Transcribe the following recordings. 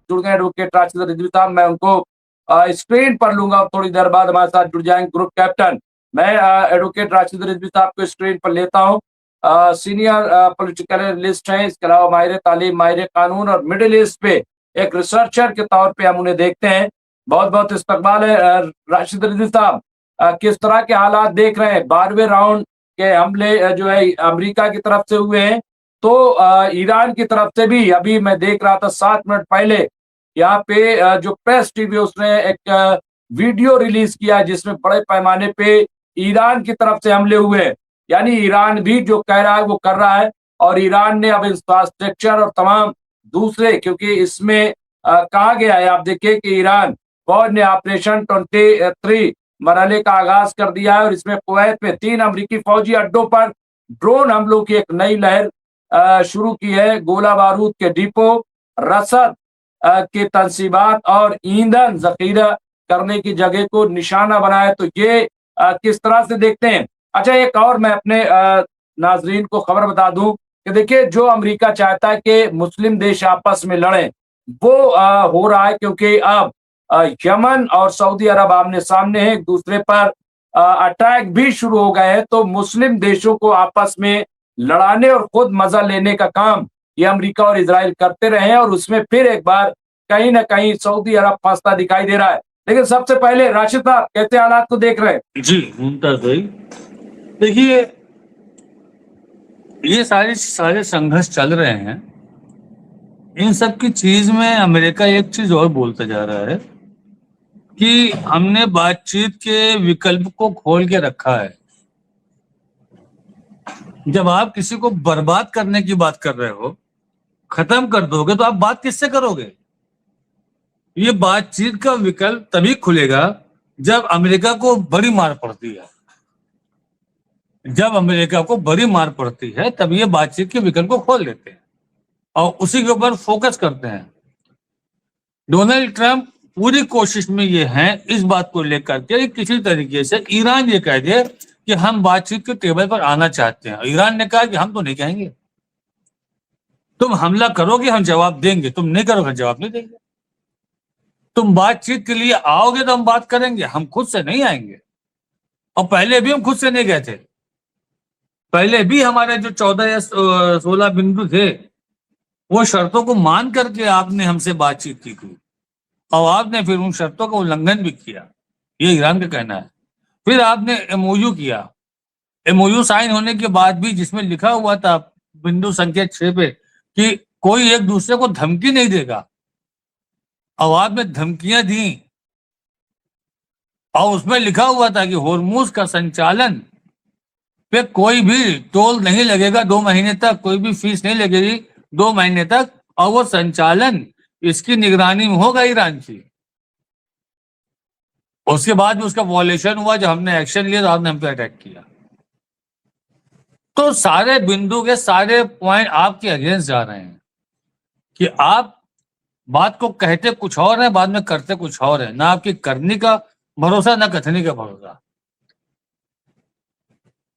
जुड़ गए एडवोकेट राशिद रिजवी साहब, मैं उनको स्क्रीन पर लूंगा और थोड़ी देर बाद हमारे साथ जुड़ जाएंगे ग्रुप कैप्टन। मैं एडवोकेट राशिद रिजवी साहब को स्क्रीन पर लेता हूँ। सीनियर पॉलिटिकल एनालिस्ट हैं, इसके अलावा माहिर तालीम, माहिर कानून और मिडिल ईस्ट पे एक रिसर्चर के तौर पे हम उन्हें देखते हैं। बहुत बहुत इस्तकबाल है राशिद रिजवी साहब। किस तरह के हालात देख रहे हैं? 12वें राउंड के हमले जो है अमेरिका की तरफ से हुए हैं, तो ईरान की तरफ से भी अभी मैं देख रहा था 7 मिनट पहले यहाँ पे जो प्रेस टीवी उसने एक वीडियो रिलीज किया जिसमें बड़े पैमाने पे ईरान की तरफ से हमले हुए हैं। यानी ईरान भी जो कह रहा है वो कर रहा है, और ईरान ने अब इंफ्रास्ट्रक्चर और तमाम दूसरे, क्योंकि इसमें कहा गया है, आप देखिए कि ईरान फौज ने ऑपरेशन 23 मरहले का आगाज कर दिया है, और इसमें कुवैत में 3 अमरीकी फौजी अड्डों पर ड्रोन हमलों की एक नई लहर शुरू की है। गोला बारूद के डिपो, रसद के तनसीबात और ईंधन जखीरा करने की जगह को निशाना बनाया। तो ये किस तरह से देखते हैं? अच्छा, एक और मैं अपने नाजरीन को खबर बता दूं कि देखिए, जो अमेरिका चाहता है कि मुस्लिम देश आपस में लड़ें, वो हो रहा है, क्योंकि अब यमन और सऊदी अरब आमने सामने हैं, एक दूसरे पर अटैक भी शुरू हो गए हैं। तो मुस्लिम देशों को आपस में लड़ाने और खुद मजा लेने का काम ये अमेरिका और इजराइल करते रहे हैं, और उसमें फिर एक बार कहीं ना कहीं सऊदी अरब फंसता दिखाई दे रहा है। लेकिन सबसे पहले राशिद साहब, कैसे हालात को देख रहे हैं? जी मुमताज भाई, देखिए ये सारे संघर्ष चल रहे हैं। इन सब की चीज में अमेरिका एक चीज और बोलता जा रहा है कि हमने बातचीत के विकल्प को खोल के रखा है। जब आप किसी को बर्बाद करने की बात कर रहे हो, खत्म कर दोगे, तो आप बात किससे करोगे? ये बातचीत का विकल्प तभी खुलेगा जब अमेरिका को बड़ी मार पड़ती है। जब अमेरिका को बड़ी मार पड़ती है तब ये बातचीत के विकल्प को खोल देते हैं और उसी के ऊपर फोकस करते हैं। डोनाल्ड ट्रंप पूरी कोशिश में ये हैं इस बात को लेकर के किसी तरीके से ईरान ये कह दे कि हम बातचीत के टेबल पर आना चाहते हैं। ईरान ने कहा कि हम तो नहीं कहेंगे, तुम हमला करोगे हम जवाब देंगे, तुम नहीं करोगे जवाब नहीं देंगे। तुम बातचीत के लिए आओगे तो हम बात करेंगे, हम खुद से नहीं आएंगे। और पहले भी हम खुद से नहीं गए थे। पहले भी हमारे जो 14 या 16 बिंदु थे वो शर्तों को मान करके आपने हमसे बातचीत की थी, और आपने फिर उन शर्तों का उल्लंघन भी किया, ये ईरान का कहना है। फिर आपने एमओयू किया। एमओयू साइन होने के बाद भी जिसमें लिखा हुआ था बिंदु संख्या 6 पे कि कोई एक दूसरे को धमकी नहीं देगा, और आपने धमकियां दी। और उसमें लिखा हुआ था कि होर्मुज का संचालन पे कोई भी टोल नहीं लगेगा 2 महीने तक, कोई भी फीस नहीं लगेगी 2 महीने तक, और वो संचालन इसकी निगरानी में होगा ईरान की। उसके बाद उसका वॉलेशन हुआ, जब हमने एक्शन लिया तो आपने हम पे अटैक किया। तो सारे बिंदु के सारे पॉइंट आपके अगेंस्ट जा रहे हैं कि आप बात को कहते कुछ और है, बाद में करते कुछ और है। ना आपकी करनी का भरोसा, ना कथनी का भरोसा।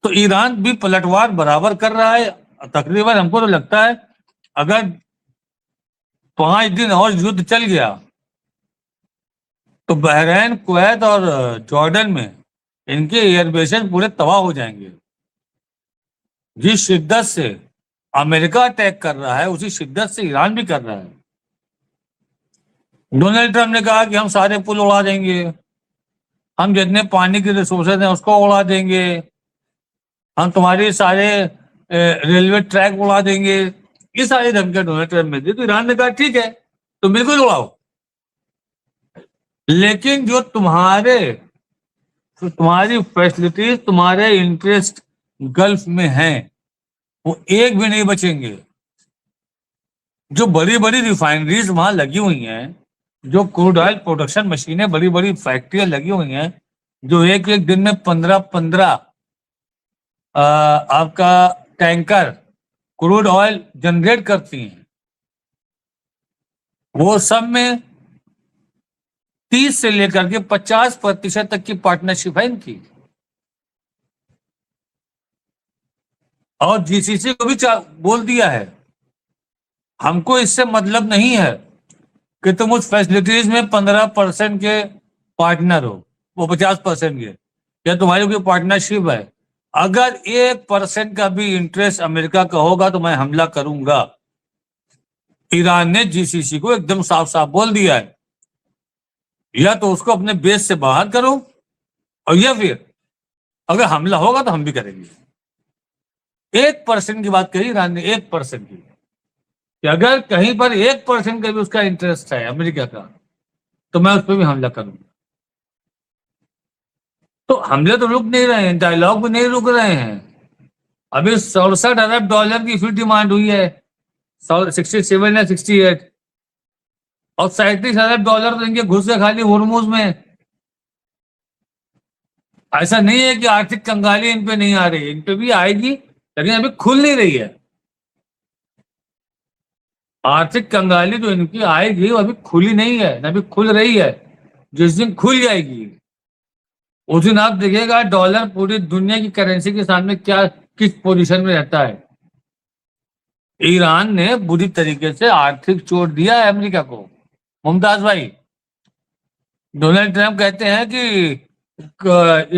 तो ईरान भी पलटवार बराबर कर रहा है। तकरीबन हमको तो लगता है अगर 5 दिन और युद्ध चल गया तो बहरीन, कुवैत और जॉर्डन में इनके एयरबेसेस पूरे तबाह हो जाएंगे। जिस शिद्दत से अमेरिका अटैक कर रहा है उसी शिद्दत से ईरान भी कर रहा है। डोनाल्ड ट्रंप ने कहा कि हम सारे पुल उड़ा देंगे, हम जितने पानी के रिसोर्सेज हैं उसको उड़ा देंगे, हम तुम्हारे सारे रेलवे ट्रैक उड़ा देंगे। ये सारी धमकियां डोनाल्ड ट्रंप में दी। तो ईरान ने कहा ठीक है, तो बिल्कुल उड़ाओ, लेकिन जो तुम्हारी फैसिलिटीज, तुम्हारे इंटरेस्ट गल्फ में हैं, वो एक भी नहीं बचेंगे। जो बड़ी बड़ी रिफाइनरीज वहां लगी हुई हैं, जो क्रूड ऑयल प्रोडक्शन मशीनें, बड़ी बड़ी फैक्ट्रियां लगी हुई हैं, जो एक एक दिन में 15-15 आपका टैंकर क्रूड ऑयल जनरेट करती हैं, वो सब में 30 से लेकर के 50% तक की पार्टनरशिप है इनकी। और जीसीसी को भी बोल दिया है हमको इससे मतलब नहीं है कि तुम उस फैसिलिटीज में 15% के पार्टनर हो, वो 50% के, या तुम्हारी कोई पार्टनरशिप है, अगर 1% का भी इंटरेस्ट अमेरिका का होगा तो मैं हमला करूंगा। ईरान ने जीसीसी को एकदम साफ साफ बोल दिया है, या तो उसको अपने बेस से बाहर करो, और या फिर अगर हमला होगा तो हम भी करेंगे। 1% की बात कही ईरान ने, 1% की, कि अगर कहीं पर 1% का भी उसका इंटरेस्ट है अमेरिका का, तो मैं उस पर भी हमला करूंगा। तो हमले तो रुक नहीं रहे हैं, डायलॉग भी नहीं रुक रहे हैं। अभी 67 अरब डॉलर की फिर डिमांड हुई है, 67 या 68, और 37 अरब डॉलर देंगे घुस के खाली हुर्मुज में। ऐसा नहीं है कि आर्थिक कंगाली इन पे नहीं आ रही, इन पे भी आएगी, लेकिन अभी खुल नहीं रही है। आर्थिक कंगाली जो इनकी आएगी वो अभी खुली नहीं है, अभी खुल रही है। जिस दिन खुल जाएगी उस दिन आप देखिएगा डॉलर पूरी दुनिया की करेंसी के सामने क्या किस पोजीशन में रहता है। ईरान ने बुरी तरीके से आर्थिक चोट दिया है अमेरिका को। मुमताज भाई, डोनाल्ड ट्रंप कहते हैं कि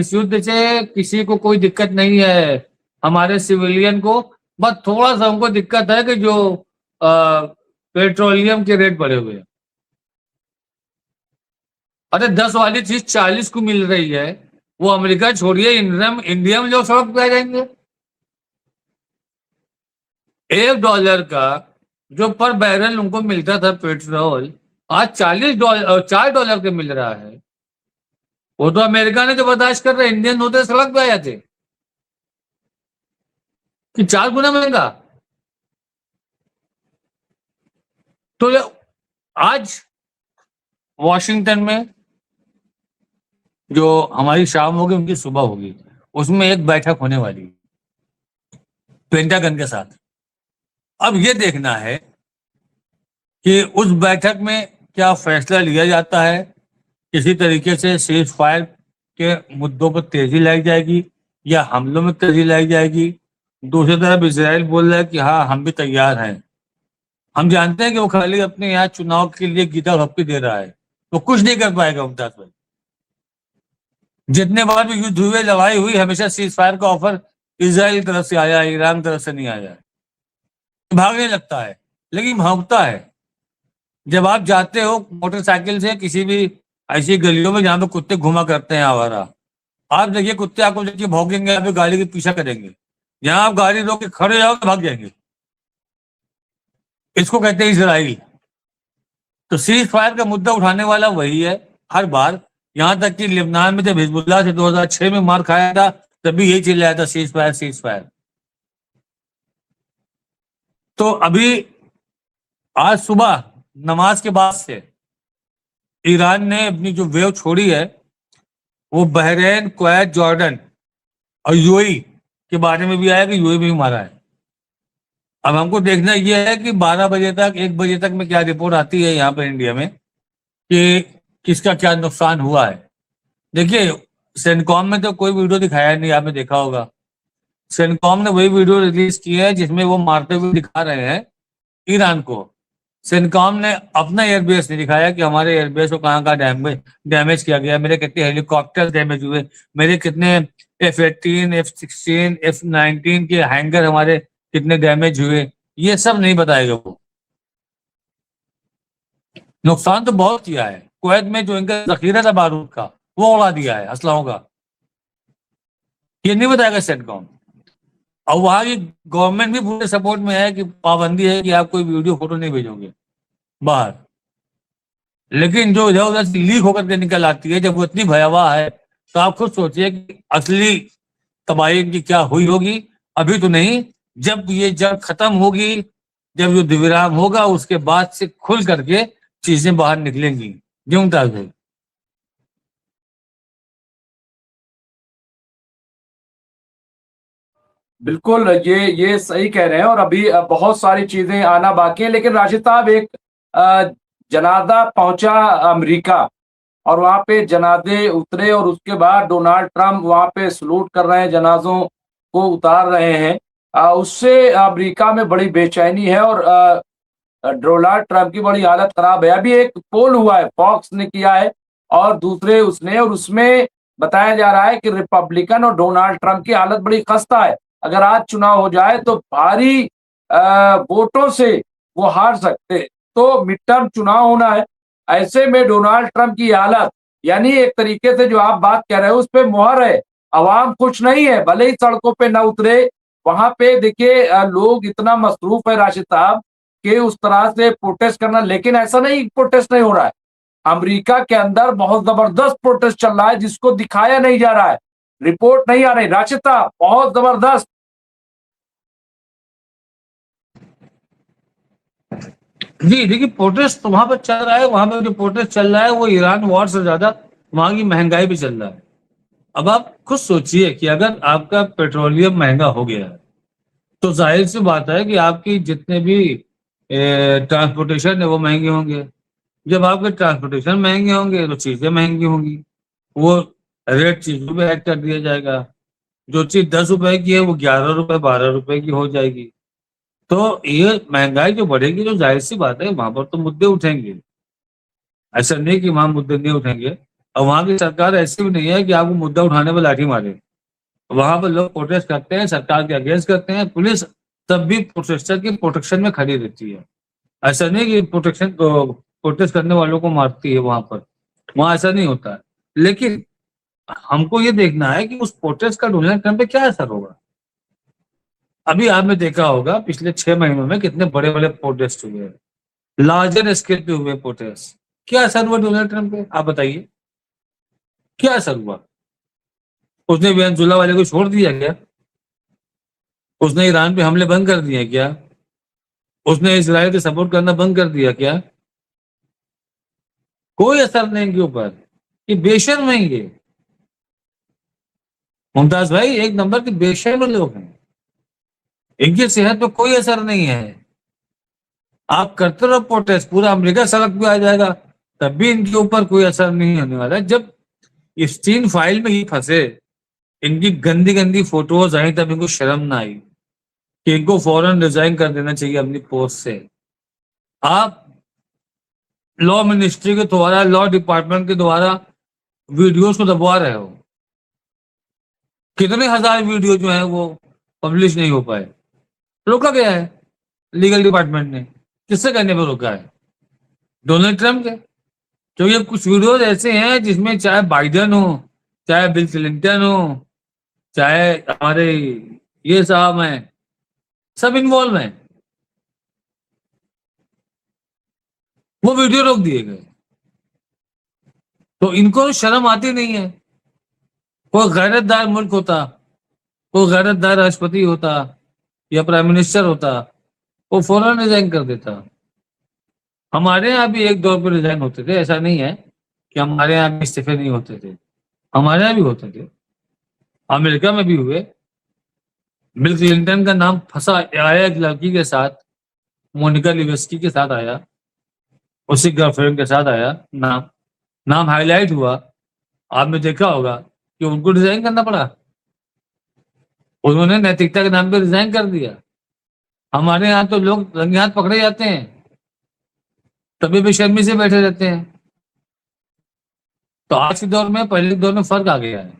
इस युद्ध से किसी को कोई दिक्कत नहीं है, हमारे सिविलियन को बस थोड़ा सा हमको दिक्कत है कि जो पेट्रोलियम के रेट बढ़े हुए हैं। अरे 10 वाली चीज 40 को मिल रही है, वो अमेरिका छोड़िए, इंडिया में लोग सड़क पे आ जाएंगे। $1 का जो पर बैरल उनको मिलता था पेट्रोल, आज $4 के मिल रहा है। वो तो अमेरिका ने जो बर्दाश्त कर रहे, इंडियन होते सड़क पे आ जाते कि 4 गुना महंगा। तो आज वॉशिंगटन में जो हमारी शाम होगी उनकी सुबह होगी, उसमें एक बैठक होने वाली पेंटागन के साथ। अब ये देखना है कि उस बैठक में क्या फैसला लिया जाता है, किसी तरीके से सीज फायर के मुद्दों पर तेजी लाई जाएगी या हमलों में तेजी लाई जाएगी। दूसरी तरफ इजराइल बोल रहा है कि हाँ हम भी तैयार हैं। हम जानते हैं कि वो खाली अपने यहाँ चुनाव के लिए गीता धप्पी दे रहा है, वो कुछ नहीं कर पाएगा मुमताज भाई। जितने बार भी युद्ध हुए, लड़ाई हुई, हमेशा सीज फायर का ऑफर इजराइल की तरफ से आया, ईरान की तरफ से नहीं आया। भागने लगता है लेकिन भागता है। जब आप जाते हो मोटरसाइकिल से किसी भी ऐसी गलियों में जहां पे कुत्ते घुमा करते हैं आवारा, आप देखिए कुत्ते आपको देखिए भौंकेंगे, आप गाड़ी के पीछा करेंगे, जहां आप गाड़ी रोक के खड़े जाओगे भाग जाएंगे। इसको कहते हैं इजराइल। तो सीज फायर का मुद्दा उठाने वाला वही है हर बार। यहां तक कि लेबनान में जब हिजबुल्लाह से 2006 में मार खाया था, तब भी यही चिल्लाया था सीज फायर सीज फायर। तो अभी आज सुबह नमाज के बाद से ईरान ने अपनी जो वेव छोड़ी है वो बहरीन, कुवैत, जॉर्डन और यूएई के बारे में भी आया कि यूएई में भी मारा है। अब हमको देखना यह है कि 12 बजे तक 1 बजे तक में क्या रिपोर्ट आती है यहाँ पर इंडिया में कि किसका क्या नुकसान हुआ है। देखिए सेंटकॉम में तो कोई वीडियो दिखाया नहीं, आपने देखा होगा। सेंटकॉम ने वही वीडियो रिलीज की है जिसमें वो मारते हुए दिखा रहे हैं ईरान को। सेंटकॉम ने अपना एयरबेस नहीं दिखाया कि हमारे एयरबेस को कहाँ कहाँ डैमेज किया गया, मेरे कितने हेलीकॉप्टर डैमेज हुए, मेरे कितने F-18, F-16, F-19 के हैंगर हमारे कितने डैमेज हुए, ये सब नहीं बताएगा वो। नुकसान तो बहुत किया है। कुवैत में जो इनका जखीरा था बारूद का वो उड़ा दिया है, असलाहों का, ये नहीं बताएगा सेंटकॉम। और वहां की गवर्नमेंट भी पूरे सपोर्ट में है कि पाबंदी है कि आप कोई वीडियो फोटो नहीं भेजोगे बाहर। लेकिन जो इधर उधर लीक होकर के निकल आती है, जब वो इतनी भयावह है, तो आप खुद सोचिए कि असली तबाही की क्या हुई होगी। अभी तो नहीं, जब ये जंग खत्म होगी, जब युद्ध विराम होगा, उसके बाद से खुल करके चीजें बाहर निकलेंगी। क्यों मुमताज भाई? बिल्कुल, ये सही कह रहे हैं। और अभी बहुत सारी चीजें आना बाकी है। लेकिन राशिद साहब, एक जनाजा पहुंचा अमेरिका और वहां पे जनाजे उतरे और उसके बाद डोनाल्ड ट्रंप वहां पे सलूट कर रहे हैं, जनाजों को उतार रहे हैं। उससे अमेरिका में बड़ी बेचैनी है और डोनाल्ड ट्रंप की बड़ी हालत खराब है। अभी एक पोल हुआ है, फॉक्स ने किया है और दूसरे उसने, और उसमें बताया जा रहा है कि रिपब्लिकन और डोनाल्ड ट्रंप की हालत बड़ी खस्ता है। अगर आज चुनाव हो जाए तो भारी वोटों से वो हार सकते। तो मिड टर्म चुनाव होना है, ऐसे में डोनाल्ड ट्रंप की हालत, यानी एक तरीके से जो आप बात कह रहे हो उस पर मुहर है। अवाम खुश नहीं है, भले ही सड़कों पे ना उतरे। वहां पे देखिए लोग इतना मसरूफ है राशिद साहब कि उस तरह से प्रोटेस्ट करना, लेकिन ऐसा नहीं प्रोटेस्ट नहीं हो रहा है। अमेरिका के अंदर बहुत जबरदस्त प्रोटेस्ट चल रहा है जिसको दिखाया नहीं जा रहा है, रिपोर्ट नहीं आ रही राशिद साहब, बहुत जबरदस्त। जी देखिए, प्रोटेस्ट तो वहां पर चल रहा है। वहां पर जो प्रोटेस्ट चल रहा है वो ईरान वॉर से ज्यादा वहां की महंगाई भी चल रहा है। अब आप खुद सोचिए कि अगर आपका पेट्रोलियम महंगा हो गया है तो जाहिर सी बात है कि आपकी जितने भी ट्रांसपोर्टेशन है वो महंगे होंगे। जब आपके ट्रांसपोर्टेशन महंगे होंगे तो चीजें महंगी होंगी। वो रेट चीजों पे ऐड कर दिया जाएगा। जो चीज 10 रुपए की है वो 11 रुपए 12 रुपए की हो जाएगी। तो ये महंगाई जो बढ़ेगी तो जाहिर सी बात है वहां पर तो मुद्दे उठेंगे। ऐसा नहीं कि वहां मुद्दे नहीं उठेंगे। और वहां की सरकार ऐसी भी नहीं है कि आपको मुद्दा उठाने पर लाठी मारे। वहां पर लोग प्रोटेस्ट करते हैं, सरकार के अगेंस्ट करते हैं, पुलिस तब भी प्रोटेस्टर की प्रोटेक्शन में खड़ी रहती है। ऐसा नहीं कि प्रोटेस्ट करने वालों को मारती है वहां पर, वहां ऐसा नहीं होता है। लेकिन हमको ये देखना है कि उस प्रोटेस्ट का डोनाल्ड ट्रंप पे क्या असर होगा। अभी आपने देखा होगा पिछले 6 महीनों में कितने बड़े बड़े प्रोटेस्ट हुए हैं, लार्जर स्केल पे हुए प्रोटेस्ट। क्या असर हुआ डोनाल्ड ट्रंप पे, आप बताइए, क्या असर हुआ? उसने वेनेजुला वाले को छोड़ दिया क्या? उसने ईरान पे हमले बंद कर दिए क्या? उसने इसराइल को सपोर्ट करना बंद कर दिया क्या? कोई असर नहीं इनके ऊपर। ये बेशर्म है ये, मुमताज भाई, एक नंबर के बेशर्म लोग हैं। इनकी सेहत पे कोई असर नहीं है। आप करते रहो प्रोटेस्ट, पूरा अमेरिका सड़क पे आ जाएगा, तब भी इनके ऊपर कोई असर नहीं होने वाला। जब स्टीन फाइल में ही फंसे, इनकी गंदी गंदी फोटोज आई, तब इनको शर्म ना आई कि इनको फौरन रिजाइन कर देना चाहिए अपनी पोस्ट से। आप लॉ मिनिस्ट्री के द्वारा, लॉ डिपार्टमेंट के द्वारा वीडियोस को दबवा रहे हो। कितने हजार वीडियो जो है वो पब्लिश नहीं हो पाए। रोका गया है लीगल डिपार्टमेंट ने। किससे कहने पर रोका है? डोनाल्ड ट्रंप के। क्योंकि अब कुछ वीडियोज ऐसे हैं जिसमें चाहे बाइडेन हो, चाहे बिल क्लिंटन हो, चाहे हमारे ये साहब हैं, सब इन्वॉल्व हैं। वो वीडियो रोक दिए गए। तो इनको तो शर्म आती नहीं है। कोई गैरतदार मुल्क होता, कोई गैरतदार राष्ट्रपति होता या प्राइम मिनिस्टर होता, वो फौरन रिजाइन कर देता। हमारे यहाँ भी एक दौर पर रिजाइन होते थे, ऐसा नहीं है कि हमारे यहाँ भी इस्तीफे नहीं होते थे, हमारे यहाँ भी होते थे। अमेरिका में भी हुए। बिल क्लिंटन का नाम फंसा आया एक लड़की के साथ, मोनिका लिवेस्की के साथ आया, उसी गर्लफ्रेंड के साथ आया। नाम नाम हाईलाइट हुआ। आपने देखा होगा कि उनको रिजाइन करना पड़ा। उन्होंने नैतिकता के नाम पे रिजाइन कर दिया। हमारे यहाँ तो लोग रंगे हाथ पकड़े जाते हैं, तभी बेशर्मी से बैठे रहते हैं। तो आज के दौर में पहले के दौर में फर्क आ गया है।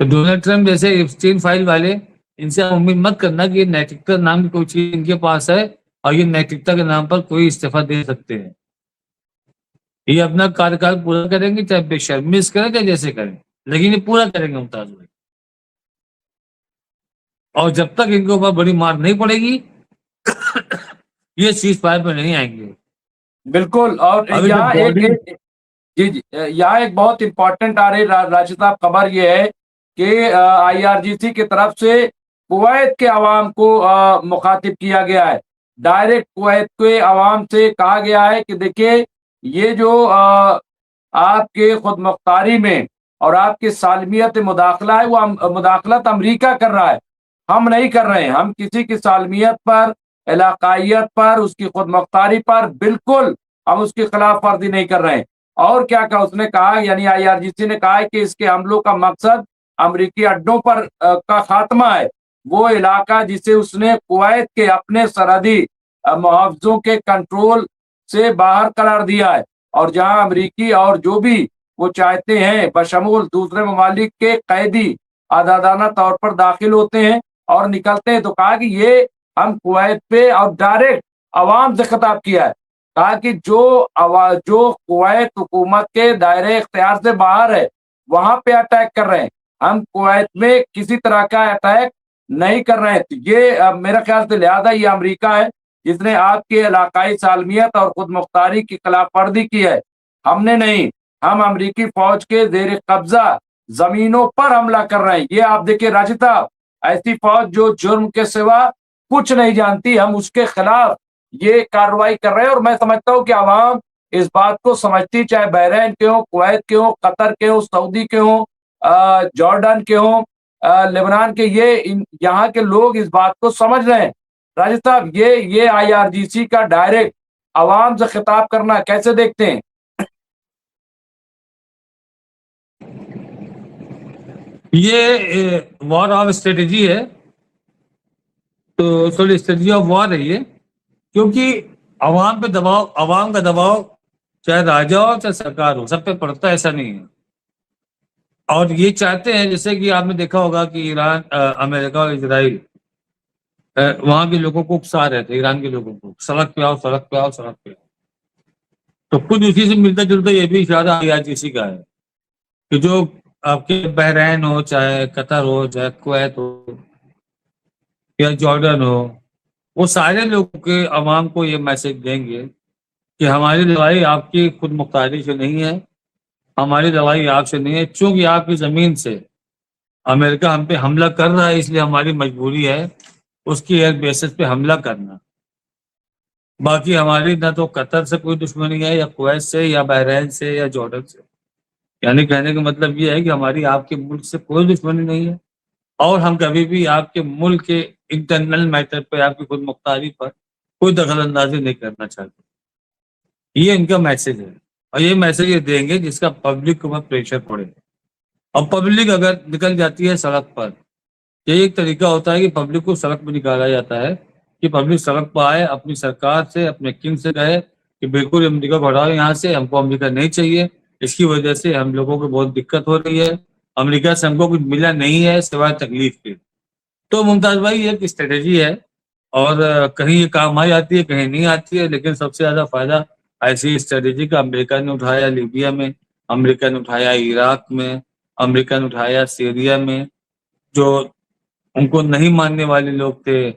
तो डोनाल्ड ट्रंप जैसे एप्स्टीन फाइल वाले, इनसे आप उम्मीद मत करना कि नैतिकता नाम की कोई चीज इनके पास है और ये नैतिकता के नाम पर कोई इस्तीफा दे सकते हैं। ये अपना कार्यकाल पूरा करेंगे, चाहे बेशर्मी से करें चाहे जैसे करें, लेकिन ये पूरा करेंगे मुमताज भाई। और जब तक इनके ऊपर बड़ी मार नहीं पड़ेगी ये सीज फायर पर नहीं आएंगे। बिल्कुल। और अभी यहाँ तो बॉडी जी जी, यहाँ एक बहुत इंपॉर्टेंट आ रही राशिद साहब खबर ये है कि आईआरजीसी की तरफ से कुवैत के अवाम को मुखातिब किया गया है। डायरेक्ट कुवैत के अवाम से कहा गया है कि देखिए, ये जो आपके खुद मुख्तारी में और आपकी सालमियत मुदाखला है, वो मुदाखलत अमरीका कर रहा है, हम नहीं कर रहे हैं। हम किसी की सालमियत पर, इलाकाइयत पर, उसकी खुद मुख्तारी पर बिल्कुल हम उसकी खिलाफ वर्जी नहीं कर रहे हैं। और क्या कहा उसने, कहा यानी आईआरजीसी ने कहा है कि इसके हमलों का मकसद अमरीकी अड्डों पर का खात्मा है। वो इलाका जिसे उसने कुवैत के अपने सरहदी मुहावजों के कंट्रोल से बाहर करार दिया है, और जहां अमेरिकी और जो भी वो चाहते हैं बशमूल दूसरे ममालिक के कैदी आजादाना तौर पर दाखिल होते हैं और निकलते हैं। तो कहा कि ये हम कुवैत पे और डायरेक्ट अवाम से खिताब किया है। कहा कि जो कुवैत हुकूमत के दायरे इख्तियार से बाहर है वहां पे अटैक कर रहे हैं, हम कुवैत में किसी तरह का अटैक नहीं कर रहे हैं। तो ये मेरा ख्याल से लिहाजा ये अमेरिका है जिसने आपके इलाकाई सालमियत और खुद मुख्तारी की खिलाफ वर्जी की है, हमने नहीं। हम अमेरिकी फौज के जेर कब्जा जमीनों पर हमला कर रहे हैं। ये आप देखिए राशिद साहब, ऐसी फौज जो जुर्म के सिवा कुछ नहीं जानती, हम उसके खिलाफ ये कार्रवाई कर रहे हैं। और मैं समझता हूं कि आवाम इस बात को समझती, चाहे बहरीन के हो, कुवैत के हो, कतर के हो, सऊदी के हो, जॉर्डन के हो, लेबनान के, ये यहाँ के लोग इस बात को समझ रहे हैं। राजीव साहब, ये IRGC का डायरेक्ट आवाम से खिताब करना कैसे देखते हैं? ये वॉर ऑफ स्ट्रेटेजी है, तो सॉरी स्ट्रेटेजी ऑफ वॉर है ये, क्योंकि आवाम पे दबाव, आवाम का दबाव चाहे राजा हो चाहे सरकार हो, सब पे पड़ता है, ऐसा नहीं है। और ये चाहते हैं, जैसे कि आपने देखा होगा कि ईरान, अमेरिका और इजराइल वहां के लोगों को उकसा रहे थे, ईरान के लोगों को, सड़क पे आओ, सड़क पे आओ, सड़क पे आओ। तो खुद उसी से मिलता जुलता ये भी इशारा IRGC का है कि जो आपके बहरीन हो, चाहे कतर हो, चाहे कुवैत हो या जॉर्डन हो, वो सारे लोग के अवाम को ये मैसेज देंगे कि हमारी लड़ाई आपकी खुद मुख्तारी से नहीं है, हमारी लड़ाई आपसे नहीं है। चूंकि आपकी जमीन से अमेरिका हम पे हमला कर रहा है, इसलिए हमारी मजबूरी है उसकी एयर बेसिस पे हमला करना। बाकी हमारी ना तो कतर से कोई दुश्मनी है, या कुवैत से, या बहरीन से, या जॉर्डन से। यानी कहने का मतलब ये है कि हमारी आपके मुल्क से कोई दुश्मनी नहीं है, और हम कभी भी आपके मुल्क के इंटरनल मैटर पर, आपकी खुद मुख्तारी पर कोई दखल अंदाजी नहीं करना चाहते। ये इनका मैसेज है, और ये मैसेज ये देंगे जिसका पब्लिक के ऊपर प्रेशर पड़े। और पब्लिक अगर निकल जाती है सड़क पर, ये एक तरीका होता है कि पब्लिक को सड़क पर निकाला जाता है, कि पब्लिक सड़क पर आए, अपनी सरकार से, अपने किंग से कहे कि बिल्कुल अमेरिका को हटाओ यहाँ से, हमको अमेरिका नहीं चाहिए, इसकी वजह से हम लोगों को बहुत दिक्कत हो रही है, अमेरिका से हमको कुछ मिला नहीं है सिवाय तकलीफ के। तो मुमताज भाई ये एक स्ट्रेटेजी है, और कहीं ये काम आ जाती है, कहीं नहीं आती है, लेकिन सबसे ज्यादा फायदा ऐसी स्ट्रेटेजी का अमेरिका ने उठाया लीबिया में, अमेरिका ने उठाया इराक में, अमेरिका ने उठाया सीरिया में। जो उनको नहीं मानने वाले लोग थे,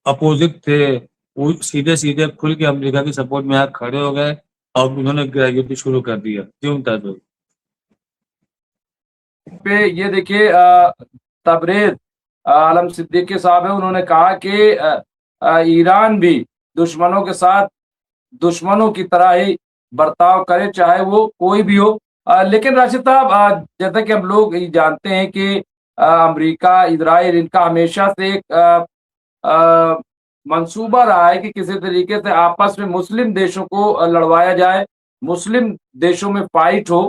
अपोजिट थे, वो सीधे सीधे खुल के अमेरिका की सपोर्ट में यहाँ खड़े हो गए, और उन्होंने युद्ध शुरू कर दिया। जी मुमताज भाई। पे ये देखिए तबरेज आलम सिद्दीकी साहब है, उन्होंने कहा कि ईरान भी दुश्मनों के साथ दुश्मनों की तरह ही बर्ताव करे, चाहे वो कोई भी हो। लेकिन राशिद साहब, जैसा कि हम लोग ये जानते हैं कि अमेरिका, इजराइल, इनका हमेशा से एक मंसूबा रहा है कि किसी तरीके से आपस में मुस्लिम देशों को लड़वाया जाए, मुस्लिम देशों में फाइट हो।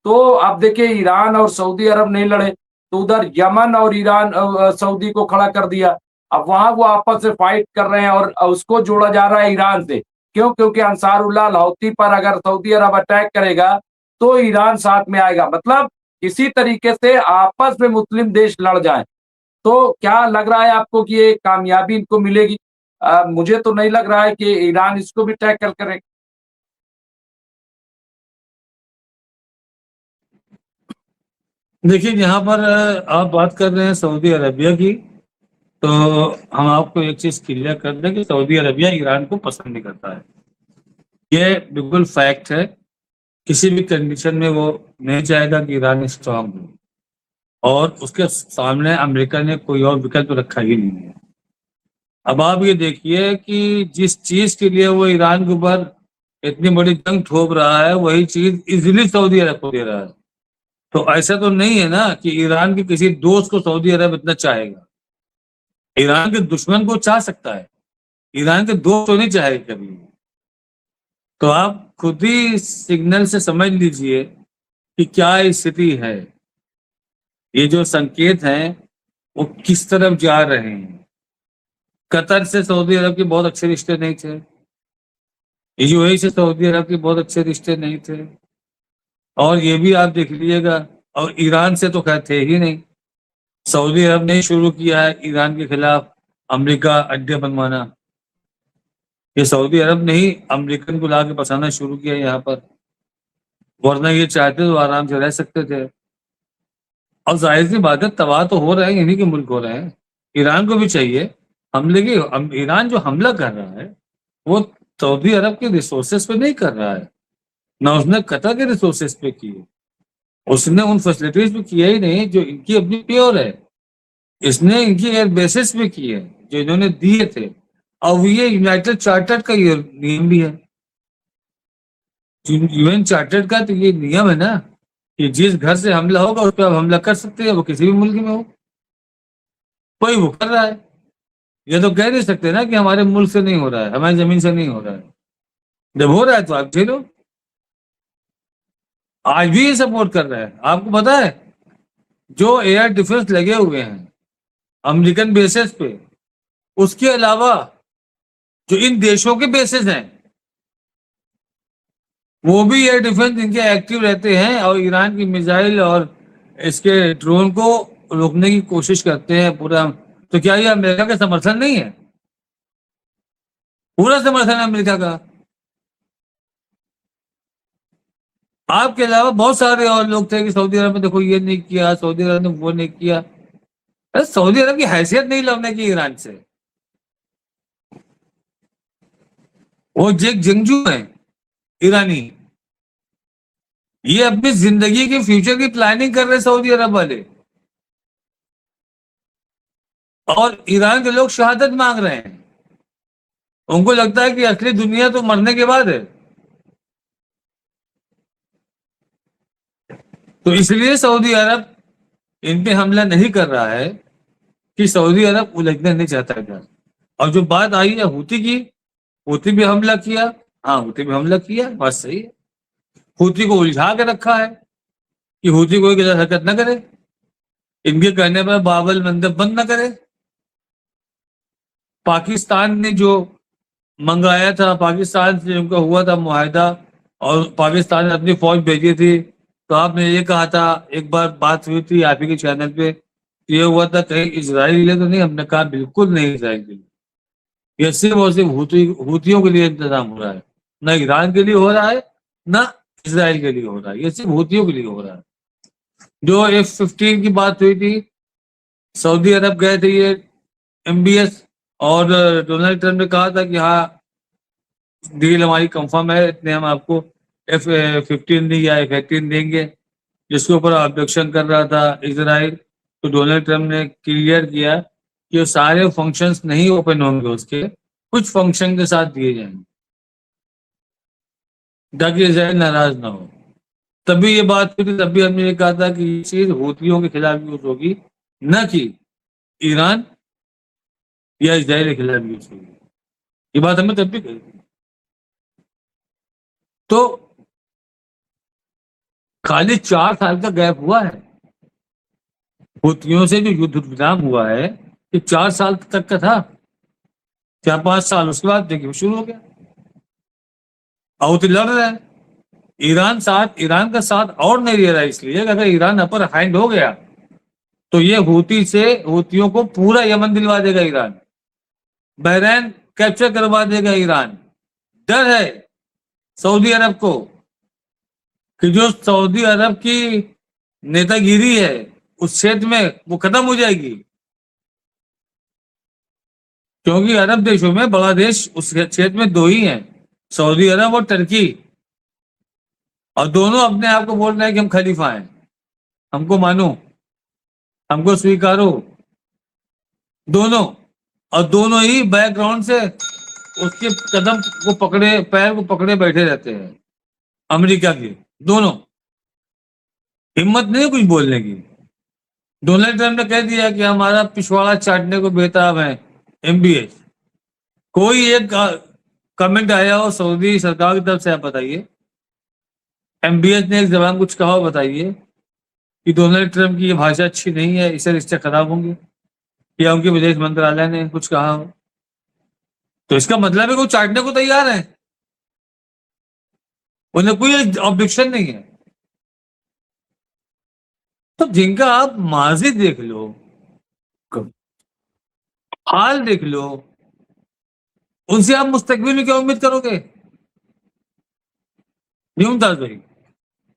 तो अब देखिए ईरान और सऊदी अरब नहीं लड़े, तो उधर यमन और ईरान सऊदी को खड़ा कर दिया। अब वहां वो आपस में फाइट कर रहे हैं और उसको जोड़ा जा रहा है ईरान से। क्यों? क्योंकि अंसारुल्लाह हौती पर अगर सऊदी अरब अटैक करेगा तो ईरान साथ में आएगा। मतलब किसी तरीके से आपस में मुस्लिम देश लड़ जाएं। तो क्या लग रहा है आपको कि ये कामयाबी इनको मिलेगी? मुझे तो नहीं लग रहा है कि ईरान इसको भी टैकल करे। देखिए, यहाँ पर आप बात कर रहे हैं सऊदी अरबिया की, तो हम आपको एक चीज क्लियर कर दें कि सऊदी अरबिया ईरान को पसंद नहीं करता है। ये बिल्कुल फैक्ट है। किसी भी कंडीशन में वो नहीं चाहेगा कि ईरान स्ट्रांग हो, और उसके सामने अमेरिका ने कोई और विकल्प रखा ही नहीं है। अब आप ये देखिए कि जिस चीज के लिए वो ईरान के ऊपर इतनी बड़ी जंग थोप रहा है, वही चीज इजिली सऊदी अरब को दे रहा है। तो ऐसा तो नहीं है ना कि ईरान के किसी दोस्त को सऊदी अरब इतना चाहेगा। ईरान के दुश्मन को चाह सकता है, ईरान के दोस्त तो नहीं चाहेगा कभी। तो आप खुद ही सिग्नल से समझ लीजिए कि क्या स्थिति है। ये जो संकेत हैं वो किस तरफ जा रहे हैं। कतर से सऊदी अरब के बहुत अच्छे रिश्ते नहीं थे, यूएई से सऊदी अरब के बहुत अच्छे रिश्ते नहीं थे, और ये भी आप देख लीजिएगा, और ईरान से तो खैर थे ही नहीं। सऊदी अरब ने शुरू किया है ईरान के खिलाफ अमेरिका अड्डे बनवाना। ये सऊदी अरब ने ही अमेरिकन को लाके बसाना शुरू किया यहाँ पर, वरना ये चाहते तो आराम से रह सकते थे। और जाहिर सी बात है, तबाह तो हो रहे हैं, इन्हीं के मुल्क हो रहे हैं। ईरान को भी चाहिए हमले की, ईरान जो हमला कर रहा है वो सऊदी अरब के रिसोर्सेस पे नहीं कर रहा है, ना उसने कतर के रिसोर्सेस पे किए, उसने उन फैसिलिटीज पे किया ही नहीं जो इनकी अपनी प्योर है। इसने इनकी एयर बेसिस पे की है जो इन्होंने दिए थे। अब ये यूनाइटेड चार्टर्ड का ये नियम भी है, यूएन चार्टर्ड का तो ये नियम है ना कि जिस घर से हमला होगा उस पर आप हमला कर सकते हैं, वो किसी भी मुल्क में हो। कोई वो कर रहा है, ये तो कह नहीं सकते ना कि हमारे मुल्क से नहीं हो रहा है, हमारी जमीन से नहीं हो रहा है। जब हो रहा है तो आप झेलो। आज भी ये सपोर्ट कर रहा है। आपको पता है जो एयर डिफेंस लगे हुए हैं अमेरिकन बेसिस पे, उसके अलावा जो इन देशों के बेसिस हैं वो भी एयर डिफेंस इनके एक्टिव रहते हैं, और ईरान की मिसाइल और इसके ड्रोन को रोकने की कोशिश करते हैं पूरा। तो क्या ये अमेरिका का समर्थन नहीं है? पूरा समर्थन है अमेरिका का। आपके अलावा बहुत सारे और लोग थे कि सऊदी अरब में देखो ये नहीं किया, सऊदी अरब ने वो नहीं किया। अरे सऊदी अरब की हैसियत नहीं लड़ने की ईरान से, वो एक जंगजू है ईरानी। ये अपनी जिंदगी के फ्यूचर की प्लानिंग कर रहे सऊदी अरब वाले, और ईरान के लोग शहादत मांग रहे हैं। उनको लगता है कि असली दुनिया तो मरने के बाद है। तो इसलिए सऊदी अरब इन पे हमला नहीं कर रहा है कि सऊदी अरब उलझना नहीं चाहता इधर। और जो बात आई है हूती की, हूती भी हमला किया। हाँ, हूती भी हमला किया, बात सही है। हूती को उलझा के रखा है कि हूती कोई गलत हरकत न करे, इनके कहने पर बाबल मंदिर बंद न करे। पाकिस्तान ने जो मंगाया था, पाकिस्तान से उनका हुआ था मुआहदा, और पाकिस्तान ने अपनी फौज भेजी थी। तो आपने ये कहा था, एक बार बात हुई थी आप ही के चैनल पे, ये हुआ था कहीं इजराइल के लिए तो नहीं? हमने कहा बिल्कुल नहीं इजराइल के लिए, ये सिर्फ और सिर्फ हूतियों के लिए इंतजाम हो रहा है। ना ईरान के लिए हो रहा है, ना इजराइल के लिए हो रहा है, ये सिर्फ हूतियों के लिए हो रहा है। जो F-15 की बात हुई थी, सऊदी अरब गए थे ये MBS, और डोनाल्ड ट्रंप ने कहा था कि हाँ डील हमारी कंफर्म है, इतने हम आपको F-15 या F-18 देंगे, जिसके ऊपर ऑब्जेक्शन कर रहा था इजराइल। तो डोनाल्ड ट्रंप ने क्लियर किया कि वो सारे फंक्शंस नहीं ओपन होंगे, उसके कुछ फंक्शन के साथ दिए जाएंगे ताकि इजराइल नाराज ना हो। तभी ये बात हुई थी, तभी हमने ये कहा था कि ये चीज हूतियों के खिलाफ यूज होगी, न कि ईरान या इजराइल के खिलाफ यूज होगी। ये बात हमने तब भी कही थी। तो खाली 4 साल का गैप हुआ है हूतियों से, जो युद्ध विराम हुआ है ये 4 साल तक का था, 4-5 साल। उसके बाद देखिए शुरू हो गया, हूती लड़ रहा है। ईरान का साथ और नहीं दे रहा है, इसलिए अगर ईरान अपर हैंड हो गया तो ये हूतियों को पूरा यमन दिलवा देगा ईरान, बहरैन कैप्चर करवा देगा ईरान। डर है सऊदी अरब को कि जो सऊदी अरब की नेतागिरी है उस क्षेत्र में वो खत्म हो जाएगी, क्योंकि अरब देशों में बड़ा देश उस क्षेत्र में 2 ही हैं, सऊदी अरब और टर्की। और दोनों अपने आप को बोल रहे हैं कि हम खलीफा हैं, हमको मानो, हमको स्वीकारो, दोनों। और दोनों ही बैकग्राउंड से उसके कदम को पकड़े, पैर को पकड़े बैठे रहते हैं अमेरिका के। दोनों हिम्मत नहीं कुछ बोलने की। डोनाल्ड ट्रंप ने कह दिया कि हमारा पिछवाड़ा चाटने को बेताब है MBS। कोई एक कमेंट आया हो सऊदी सरकार की तरफ से, आप बताइए MBS ने एक जबान कुछ कहा हो, बताइए कि डोनाल्ड ट्रंप की ये भाषा अच्छी नहीं है, इससे रिश्ते खराब होंगे, या उनके विदेश मंत्रालय ने कुछ कहा हो? तो इसका मतलब है कि वो चाटने को तैयार है। उन्हें कोई ऑब्जेक्शन नहीं है। तो जिनका आप माजी देख लो, हाल देख लो, उनसे आप मुस्तकबिल में क्या उम्मीद करोगे? नहीं मुमताज भाई।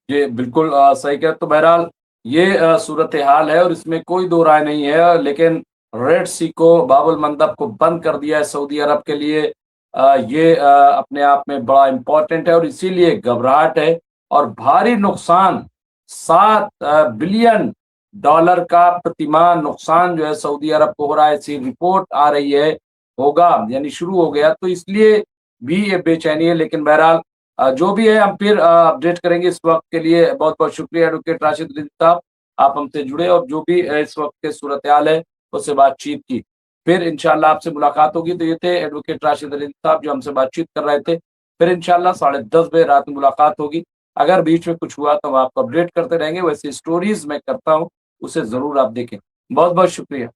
जी बिल्कुल सही कह। तो बहरहाल ये सूरत हाल है और इसमें कोई दो राय नहीं है। लेकिन रेड सी को, बाबुल मंदब को बंद कर दिया है सऊदी अरब के लिए, ये अपने आप में बड़ा इम्पोर्टेंट है और इसीलिए घबराहट है। और भारी नुकसान, 7 बिलियन डॉलर का प्रतिमाह नुकसान जो है सऊदी अरब को हो रहा है, ऐसी रिपोर्ट आ रही है, होगा यानी शुरू हो गया। तो इसलिए भी ये बेचैनी है। लेकिन बहरहाल जो भी है हम फिर अपडेट करेंगे। इस वक्त के लिए बहुत बहुत शुक्रिया एडवोकेट राशिद रिजवी साहब, आप हमसे जुड़े और जो भी इस वक्त के सूरत हाल है उससे बातचीत की। फिर इंशाल्लाह आपसे मुलाकात होगी। तो ये थे एडवोकेट राशिद रिजवी साहब जो हमसे बातचीत कर रहे थे। फिर इंशाल्लाह 10:30 बजे रात में मुलाकात होगी। अगर बीच में कुछ हुआ तो हम आपको अपडेट करते रहेंगे। वैसे स्टोरीज मैं करता हूँ, उसे जरूर आप देखें। बहुत बहुत शुक्रिया।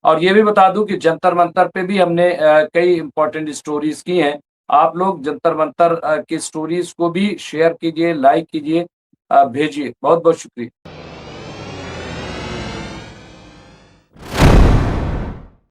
और ये भी बता दूं कि जंतर मंतर पे भी हमने कई इंपॉर्टेंट स्टोरीज की हैं। आप लोग जंतर मंतर की स्टोरीज को भी शेयर कीजिए, लाइक कीजिए, भेजिए। बहुत बहुत शुक्रिया।